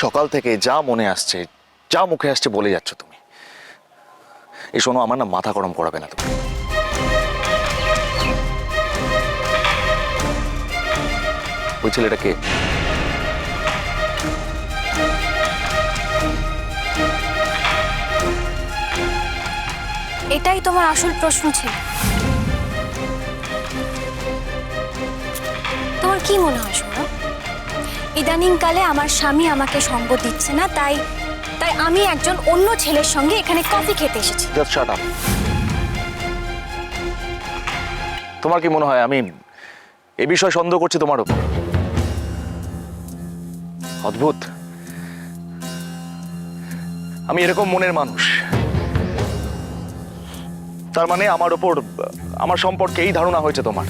সকাল থেকে যা মনে আসছে, যা মুখে আসছে বলে যাচ্ছ তুমি। এই শোনো, আমার না মাথা গরম করাবে না তুমি। ওই ছেলেটা কে? এটাই তোমার আসল প্রশ্ন ছিল? তোমার কি মনে হয় শোনো, ইদানিং কালে আমার স্বামী আমাকে সঙ্গ দিচ্ছে না, তাই আমি একজন অন্য ছেলের সঙ্গে এখানে কফি খেতে এসেছি? Just shut up. তোমার কি মনে হয় আমি এই বিষয়ে সন্দেহ করছি তোমার উপর? অদ্ভুত, আমি এরকম মনের মানুষ। তার মানে আমার উপর, আমার সম্পর্কে এই ধারণা হয়েছে তোমার?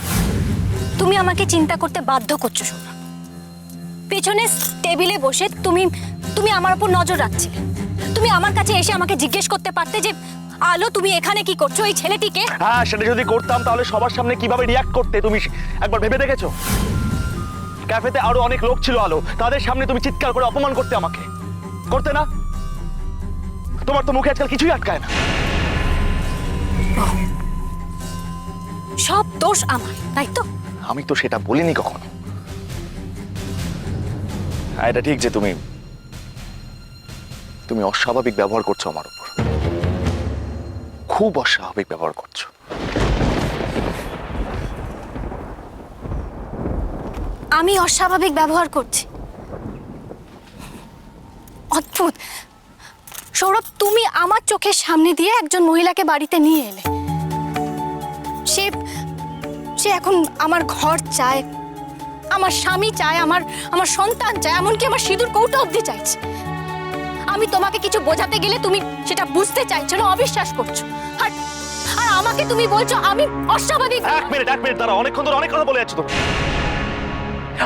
তুমি আমাকে চিন্তা করতে বাধ্য করছো শোনো। পেছনে টেবিলে বসে তুমি আমার উপর নজর রাখছিলে। তুমি আমার কাছে এসে আমাকে জিজ্ঞেস করতে পারতে যে আলো তুমি এখানে কি করছো, এই ছেলেটিকে? হ্যাঁ, সেটা যদি করতাম তাহলে সবার সামনে কিভাবে রিয়াক্ট করতে তুমি একবার ভেবে দেখেছো? ক্যাফেতে আরো অনেক লোক ছিল আলো, তাদের সামনে তুমি চিৎকার করে অপমান করতে আমাকে, করতে না? তোমার তো মুখে আজকাল কিছুই আটকায় না। সব দোষ আমার, তাই তো? আমি তো সেটা বলিনি কখনো। হ্যাঁ, এটা ঠিক যে তুমি অস্বাভাবিক ব্যবহার করছো আমার উপর, খুব অস্বাভাবিক ব্যবহার করছো। আমি অস্বাভাবিক ব্যবহার করছি? অদ্ভুত সৌরভ, তুমি আমার চোখের সামনে দিয়ে একজন মহিলাকে বাড়িতে নিয়ে এলে। সে এখন আমার ঘর চায়, আমার স্বামী চায়, আমার সন্তান চায়, এমনকি আমার সিঁদুর কৌটো অবধি চাইছে। আমি তোমাকে কিছু বোঝাতে গেলে তুমি সেটা বুঝতে চাইছো না, অবিশ্বাস করছো। আর আমাকে তুমি বলছো আমি অস্বাভাবিক। এক মিনিট দাঁড়া, অনেকক্ষণ ধরে অনেক কথা বলে যাচ্ছ তুমি।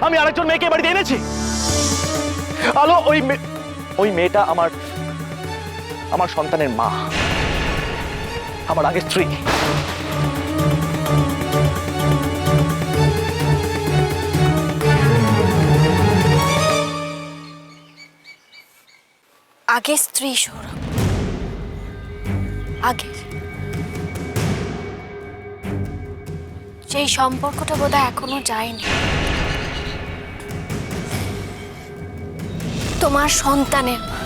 আমি আরেকজন মেয়েকে বাড়িতে এনেছি আলো। ওই মেয়েটা আমার সন্তানের মা, আমার আগের স্ত্রী। আগে স্ত্রী সৌরভ, আগে সেই সম্পর্কটা বোধহয় এখনো যায়নি। তোমার সন্তানের মা।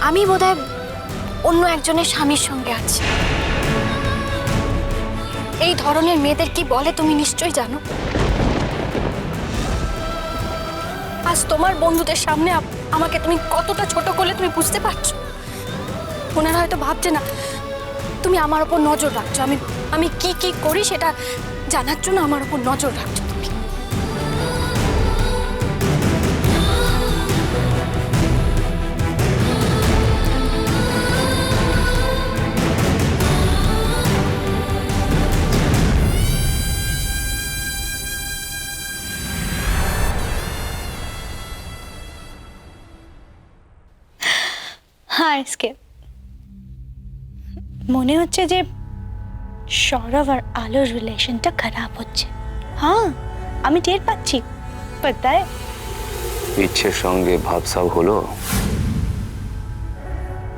আমি বোধহয় অন্য একজনের স্বামীর সঙ্গে আছি। এই ধরনের মেয়েদের কি বলে তুমি নিশ্চয়ই জানো। আজ তোমার বন্ধুদের সামনে আমাকে তুমি কতটা ছোট করলে তুমি বুঝতে পারছো? ওনারা হয়তো ভাবছে না তুমি আমার উপর নজর রাখছো, আমি কি কি করি সেটা জানার জন্য আমার উপর নজর রাখছো তুমি। হ্যাঁ, আজকে মনে হচ্ছে যে সৌরভ আর আলোর রিলেশনটা খারাপ হচ্ছে। হ্যাঁ, আমি টের পাচ্ছি। পাতায় ইচ্ছের সঙ্গে ভাবসাব হলো।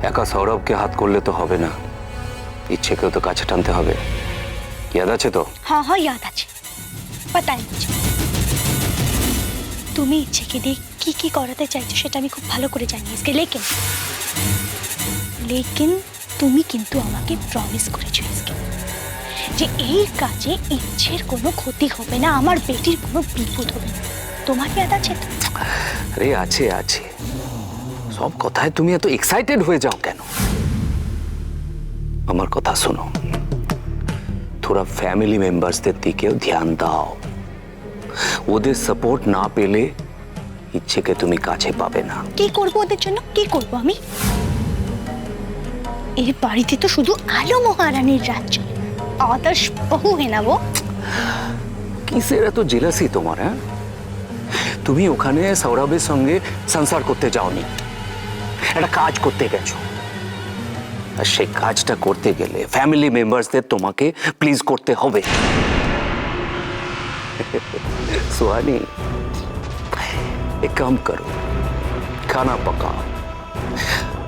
একা সৌরভকে হাত করলে তো হবে না, ইচ্ছেকেও তো কাছে টানতে হবে। ইয়াদ আছে তো? हाँ हाँ याद আছে। পাতায় মুঝে তুমি ইচ্ছেকে দিয়ে কি কি করাতে চাইছো সেটা আমি খুব ভালো করে জানি আজকে। লেকিন তুমি কিন্তু আমাকে প্রমিস করেছো আজকে যে এই কাজে ইচ্ছের কোনো ক্ষতি হবে না, আমার বেটির কোনো বিপদ হবে না। তোমার ইয়াদ আছে তো? আরে আছে আছে, সব কথায় তুমি এত এক্সাইটেড হয়ে যাও কেন? আমার কথা শোনো, थोड़ा फैमिली मेंबर्सদের দিকেও ধ্যান দাও। ওদের সাপোর্ট না পেলে ইচ্ছেকে তুমি কাছে পাবে না। কি করবো ওদের জন্য? কি করবো আমি? এই বাড়িতে তো শুধু আলো মহারানীর রাজ্য, আদর্শ বহু है ना वो। কিসের এত জেলাসি তোমার? হ্যাঁ, তুমি ওখানে সৌরভের সঙ্গে সংসার করতে যাওনি, একটা কাজ করতে গেছো। আর সেই কাজটা করতে গেলে ফ্যামিলি মেম্বারসদের তোমাকে প্লিজ করতে হবে। সুহানি, एक काम करो, खाना पकाओ,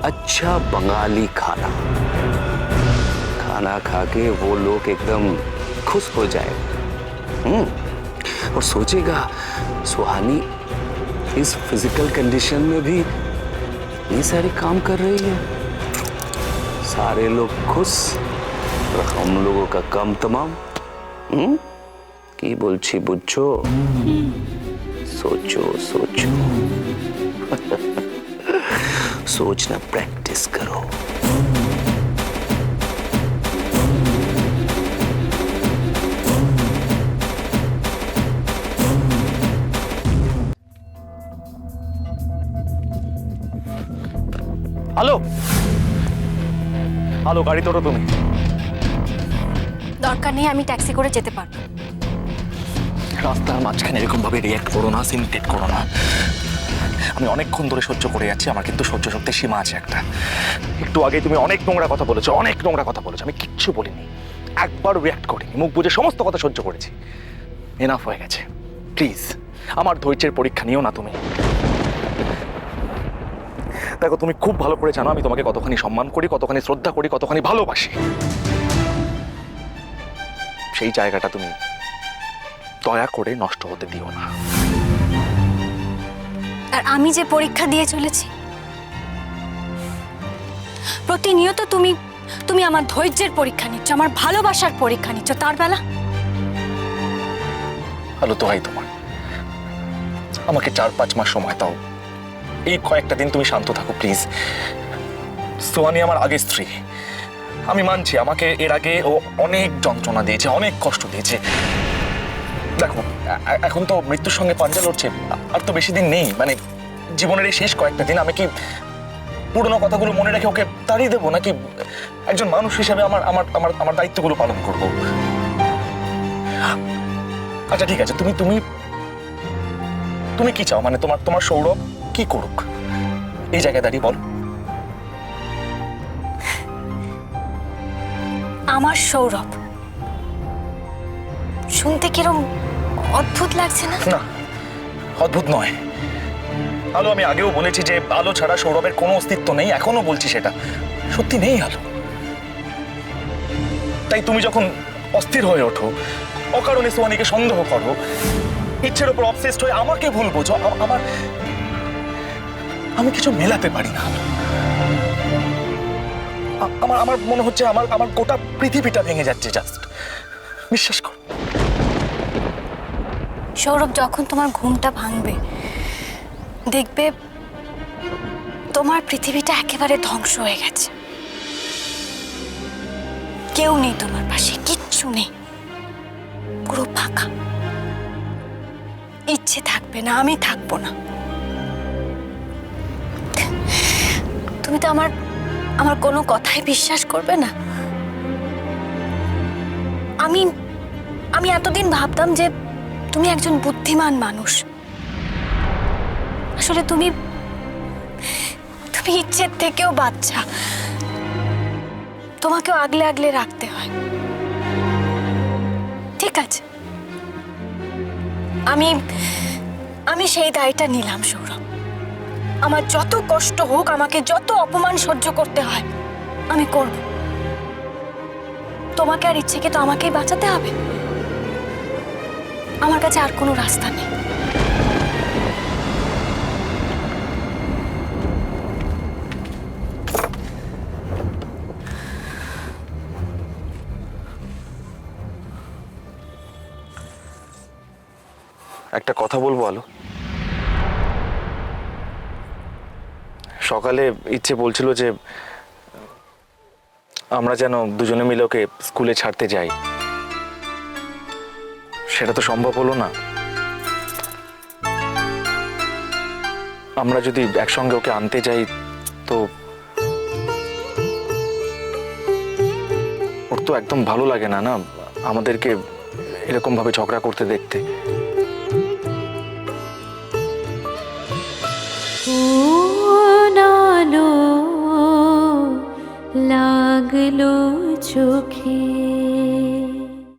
अच्छा बंगाली खाना। खाना खा के वो लोग एकदम खुश हो जाए और सोचेगा सुहानी इस फिजिकल कंडीशन में भी ये सारे काम कर रही है। सारे लोग खुश और हम लोगों का काम तमाम। की बोलছি বুঝছো? सोचो सोचो। सोचना प्रैक्टिस करो। আলো আলো, গাড়ি তোলো তুমি। দরকার নেই, আমি ট্যাক্সি করে যেতে পারবো। রাস্তার মাঝখানে এরকম ভাবে রিয়াক্ট করো না, সিনটেট করো না। আমি অনেকক্ষণ ধরে সহ্য করে যাচ্ছি, আমার কিন্তু সহ্য শক্তির সীমা আছে একটা। একটু আগে তুমি অনেক নোংরা কথা বলেছো, অনেক নোংরা কথা বলেছো, আমি কিচ্ছু বলিনি, একবার রিয়াক্ট করিনি, মুখ বুজে সমস্ত কথা সহ্য করেছি। এনাফ হয়ে গেছে, প্লিজ আমার ধৈর্যের পরীক্ষা নিও না তুমি। দেখো, তুমি খুব ভালো করে জানো আমি তোমাকে কতখানি সম্মান করি, কতখানি শ্রদ্ধা করি, কতখানি ভালোবাসি। সেই জায়গাটা তুমি দয়া করে নষ্ট হতে দিও না। আর আমি যে পরীক্ষা দিয়ে চলেছি, প্রতিনিয়ত তুমি তুমি আমার ধৈর্যের পরীক্ষা নিচ্ছ, আমার ভালোবাসার পরীক্ষা নিচ্ছ। তার বেলা ভালো তো হয় তোমার, আমাকে 4-5 মাস সময় দাও। এই কয়েকটা দিন তুমি শান্ত থাকো প্লিজ। সোহানি আমার আগের স্ত্রী, আমি মানছি আমাকে এর আগে ও অনেক যন্ত্রণা দিয়েছে, অনেক কষ্ট দিয়েছে। দেখো, এখন তো মৃত্যুর সঙ্গে পাঞ্জা লড়ছে, আর তো বেশি দিন নেই। মানে জীবনের এই শেষ কয়েকটা দিন আমি কি পুরনো কথাগুলো মনে রেখে ওকে তাড়িয়ে দেবো, নাকি একজন মানুষ হিসেবে আমার আমার আমার আমার দায়িত্বগুলো পালন করব? আচ্ছা ঠিক আছে, তুমি তুমি তুমি কি চাও? মানে তোমার তোমার সৌরভ কি করুক এই জায়গায় দাঁড়িয়ে বল। আমার সৌরভ শুনতে কিরম অদ্ভুত লাগছে না? না, অদ্ভুত নয় আলো। আমি আগেও বলেছি যে আলো ছাড়া সৌরভের কোনো অস্তিত্ব নেই, এখনো বলছি সেটা সত্যি নেই আলো। তাই তুমি যখন অস্থির হয়ে ওঠো, অকারণে সোহানিকে সন্দেহ করো, ইচ্ছের উপর অবসেসড হয়ে আমাকে ভুল বোঝো, আমার আমি কিছু মেলাতে পারি না আলো। আমার আমার মনে হচ্ছে আমার আমার গোটা পৃথিবীটা ভেঙে যাচ্ছে জাস্ট, বিশ্বাস কর। সৌরভ, যখন তোমার ঘুমটা ভাঙবে দেখবে তোমার পৃথিবীটা একেবারে ধ্বংস হয়ে গেছে, কেউ নেই তোমার পাশে, কিচ্ছু নেই, পুরো ফাঁকা। ইচ্ছে থাকবে না, আমি থাকবো না। তুমি তো আমার আমার কোনো কথাই বিশ্বাস করবে না। আমি আমি এতদিন ভাবতাম যে তুমি একজন বুদ্ধিমান মানুষ, আসলে তুমি তুমি ইচ্ছের থেকেও বাচ্চা, তোমাকেও আগলে আগলে রাখতে হয়। ঠিক আছে, আমি আমি সেই দায়টা নিলাম সৌরভ। আমার যত কষ্ট হোক, আমাকে যত অপমান সহ্য করতে হয় আমি করব। তোমাকে আর ইচ্ছেকে তো আমাকেই বাঁচাতে হবে, আমার কাছে আর কোনো রাস্তা নেই। একটা কথা বলবো আলো। সকালে ইচ্ছে বলছিল যে আমরা যেন দুজনে মিলে ওকে স্কুলে ছাড়তে যাই, সেটা তো সম্ভব হলো না। আমরা যদি একসঙ্গে ওকে আনতে যাই তো ওর তো একদম ভালো লাগে না, না আমাদেরকে এরকম ভাবে ঝগড়া করতে দেখতে। লাগলো চোখে